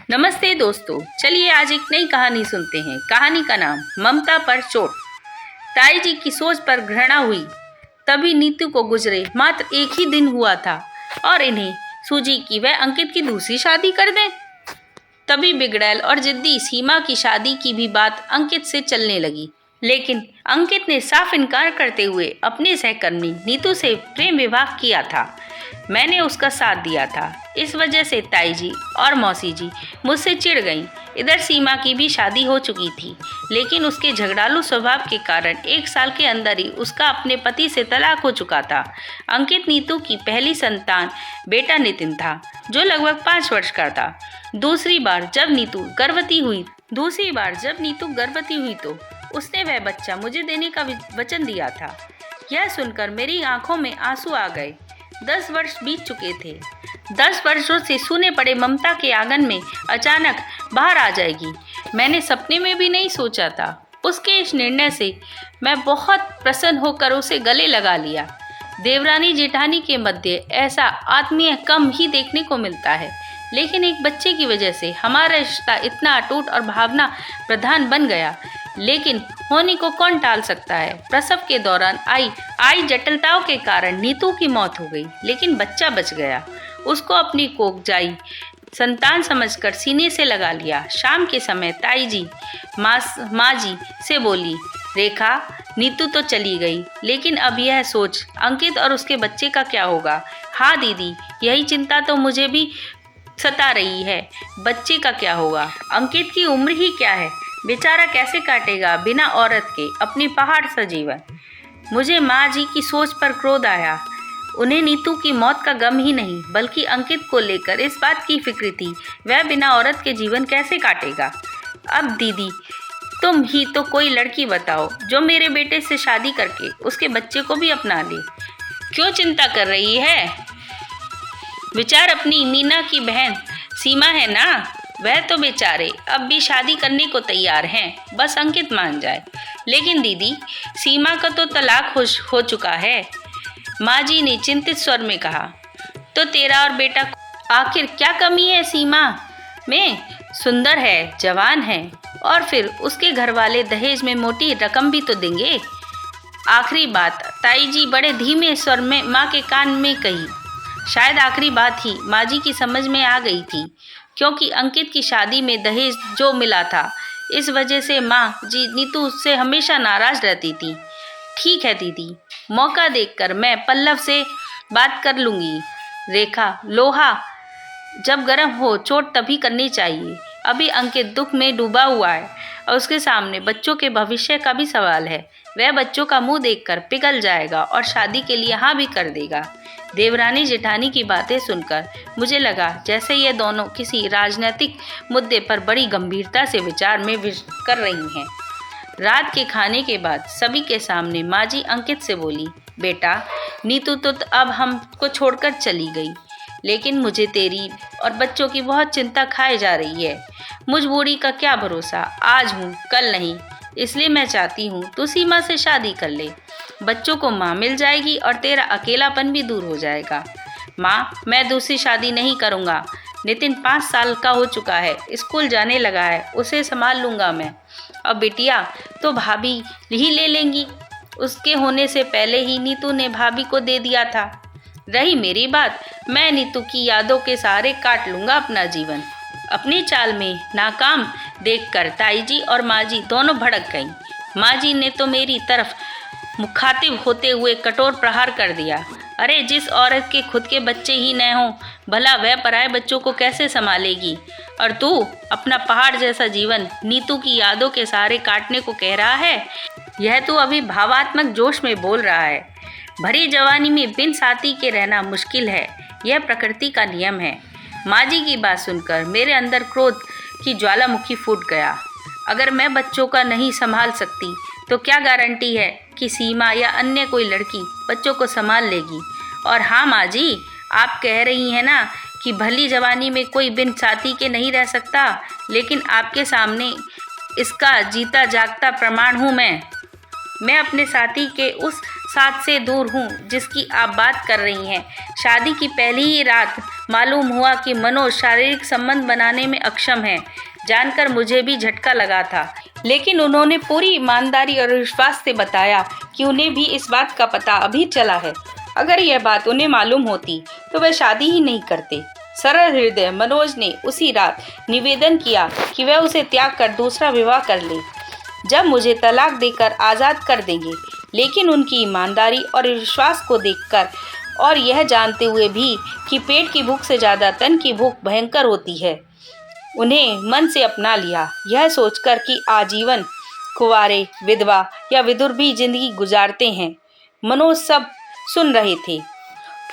नमस्ते दोस्तों, चलिए आज एक नई कहानी सुनते हैं। कहानी का नाम ममता पर चोट। ताई जी की सोच पर घृणा हुई। तभी नीतू को गुजरे मात्र एक ही दिन हुआ था और इन्हें सूझी कि वह अंकित की दूसरी शादी कर दें। तभी बिगड़ैल और जिद्दी सीमा की शादी की भी बात अंकित से चलने लगी, लेकिन अंकित ने साफ इनकार करते हुए अपने सहकर्मी नीतू से प्रेम विवाह किया था। मैंने उसका साथ दिया था। इस वजह से ताई जी और मौसी जी मुझसे चिढ़ गईं। इधर सीमा की भी शादी हो चुकी थी, लेकिन उसके झगड़ालू स्वभाव के कारण 1 साल के अंदर ही उसका अपने पति से तलाक हो चुका था। अंकित नीतू की पहली संतान बेटा नितिन था, जो लगभग 5 वर्ष का था। दूसरी बार जब नीतू गर्भवती हुई तो उसने वह बच्चा मुझे देने का वचन दिया था। यह सुनकर मेरी आंखों में आंसू आ गए। 10 वर्ष बीत चुके थे। 10 वर्षों से सूने पड़े ममता के आंगन में अचानक बाहर आ जाएगी, मैंने सपने में भी नहीं सोचा था। उसके इस निर्णय से मैं बहुत प्रसन्न होकर उसे गले लगा लिया। देवरानी जेठानी के मध्य ऐसा आत्मीय कम ही देखने को मिलता है, लेकिन एक बच्चे की वजह से हमारा रिश्ता इतना अटूट और भावना प्रधान बन गया। लेकिन होनी को कौन टाल सकता है। प्रसव के दौरान आई जटिलताओं के कारण नीतू की मौत हो गई, लेकिन बच्चा बच गया। उसको अपनी कोकजाई संतान समझकर सीने से लगा लिया। शाम के समय ताई जी माँ जी से बोली, रेखा, नीतू तो चली गई, लेकिन अब यह सोच अंकित और उसके बच्चे का क्या होगा। हाँ दीदी, यही चिंता तो मुझे भी सता रही है। बच्चे का क्या होगा। अंकित की उम्र ही क्या है, बेचारा कैसे काटेगा बिना औरत के अपनी पहाड़ सा जीवन। मुझे माँ जी की सोच पर क्रोध आया। उन्हें नीतू की मौत का गम ही नहीं, बल्कि अंकित को लेकर इस बात की फिक्र थी, वह बिना औरत के जीवन कैसे काटेगा। अब दीदी, तुम ही तो कोई लड़की बताओ जो मेरे बेटे से शादी करके उसके बच्चे को भी अपना ले। क्यों चिंता कर रही है। विचार अपनी मीना की बहन सीमा है ना, वह तो बेचारे अब भी शादी करने को तैयार हैं, बस अंकित मान जाए। लेकिन दीदी, सीमा का तो तलाक हो चुका है, माँ जी ने चिंतित स्वर में कहा। तो तेरा और बेटा आखिर क्या कमी है सीमा में। सुंदर है, जवान है, और फिर उसके घर वाले दहेज में मोटी रकम भी तो देंगे। आखिरी बात ताई जी बड़े धीमे स्वर में माँ के कान में कही। शायद आखिरी बात ही माँ जी की समझ में आ गई थी, क्योंकि अंकित की शादी में दहेज जो मिला था, इस वजह से माँ जी नीतू से हमेशा नाराज रहती थी। ठीक है दीदी, मौका देखकर मैं पल्लव से बात कर लूँगी। रेखा, लोहा जब गर्म हो चोट तभी करनी चाहिए। अभी अंकित दुख में डूबा हुआ है और उसके सामने बच्चों के भविष्य का भी सवाल है। वह बच्चों का मुंह देखकर पिघल जाएगा और शादी के लिए हाँ भी कर देगा। देवरानी जेठानी की बातें सुनकर मुझे लगा जैसे ये दोनों किसी राजनीतिक मुद्दे पर बड़ी गंभीरता से विचार में कर रही हैं। रात के खाने के बाद सभी के सामने माँ जी अंकित से बोली, बेटा, नीतू तो अब हमको छोड़कर चली गई, लेकिन मुझे तेरी और बच्चों की बहुत चिंता खाए जा रही है। मुझ बूढ़ी का क्या भरोसा, आज हूँ कल नहीं, इसलिए मैं चाहती हूँ तू सीमा से शादी कर ले। बच्चों को माँ मिल जाएगी और तेरा अकेलापन भी दूर हो जाएगा। माँ, मैं दूसरी शादी नहीं करूँगा। नितिन 5 साल का हो चुका है, स्कूल जाने लगा है, उसे संभाल लूँगा मैं। और बिटिया तो भाभी ही ले लेंगी। उसके होने से पहले ही नीतू ने भाभी को दे दिया था। रही मेरी बात, मैं नीतू की यादों के सहारे काट लूँगा अपना जीवन। अपनी चाल में नाकाम देखकर ताई जी और माँ जी दोनों भड़क गईं। माँ जी ने तो मेरी तरफ मुखातिब होते हुए कठोर प्रहार कर दिया। अरे, जिस औरत के खुद के बच्चे ही न हों, भला वह पराए बच्चों को कैसे संभालेगी। और तू अपना पहाड़ जैसा जीवन नीतू की यादों के सहारे काटने को कह रहा है। यह तू अभी भावात्मक जोश में बोल रहा है। भरी जवानी में बिन साथी के रहना मुश्किल है, यह प्रकृति का नियम है। माँ जी की बात सुनकर मेरे अंदर क्रोध की ज्वालामुखी फूट गया। अगर मैं बच्चों का नहीं संभाल सकती तो क्या गारंटी है कि सीमा या अन्य कोई लड़की बच्चों को संभाल लेगी। और हाँ माँ जी, आप कह रही हैं ना कि भली जवानी में कोई बिन साथी के नहीं रह सकता, लेकिन आपके सामने इसका जीता जागता प्रमाण हूँ मैं अपने साथी के उस साथ से दूर हूँ जिसकी आप बात कर रही हैं। शादी की पहली ही रात मालूम हुआ कि मनोज शारीरिक संबंध बनाने में अक्षम है। जानकर मुझे भी झटका लगा था, लेकिन उन्होंने पूरी ईमानदारी और विश्वास से बताया कि उन्हें भी इस बात का पता अभी चला है। अगर यह बात उन्हें मालूम होती तो वे शादी ही नहीं करते। सरल हृदय मनोज ने उसी रात निवेदन किया कि वह उसे त्याग कर दूसरा विवाह कर ले, जब मुझे तलाक देकर आज़ाद कर देंगे। लेकिन उनकी ईमानदारी और विश्वास को देखकर और यह जानते हुए भी कि पेट की भूख से ज़्यादा तन की भूख भयंकर होती है, उन्हें मन से अपना लिया, यह सोचकर कि आजीवन कुंवारे, विधवा या विधुर भी जिंदगी गुजारते हैं। मनोज सब सुन रहे थे।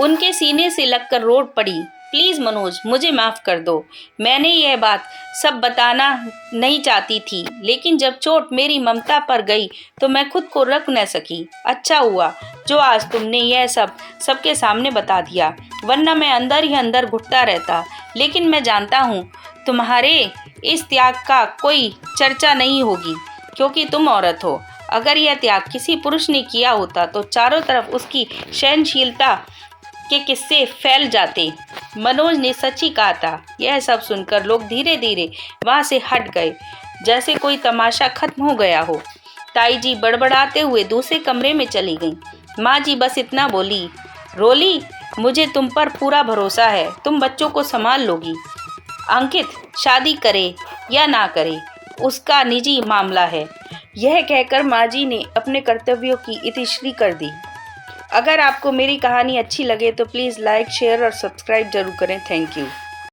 उनके सीने से लगकर रोड पड़ी, प्लीज़ मनोज, मुझे माफ़ कर दो। मैंने यह बात सब बताना नहीं चाहती थी, लेकिन जब चोट मेरी ममता पर गई तो मैं खुद को रख न सकी। अच्छा हुआ जो आज तुमने यह सब सबके सामने बता दिया, वरना मैं अंदर ही अंदर घुटता रहता। लेकिन मैं जानता हूँ तुम्हारे इस त्याग का कोई चर्चा नहीं होगी, क्योंकि तुम औरत हो। अगर यह त्याग किसी पुरुष ने किया होता तो चारों तरफ उसकी सहनशीलता के किस्से फैल जाते। मनोज ने सच ही कहा था। यह सब सुनकर लोग धीरे धीरे वहाँ से हट गए, जैसे कोई तमाशा खत्म हो गया हो। ताई जी बड़बड़ाते हुए दूसरे कमरे में चली गईं। माँ जी बस इतना बोली, रोली, मुझे तुम पर पूरा भरोसा है, तुम बच्चों को संभाल लोगी। अंकित शादी करे या ना करे उसका निजी मामला है। यह कहकर माँ जी ने अपने कर्तव्यों की इतिश्री कर दी। अगर आपको मेरी कहानी अच्छी लगे तो प्लीज़ लाइक, शेयर और सब्सक्राइब जरूर करें। Thank you.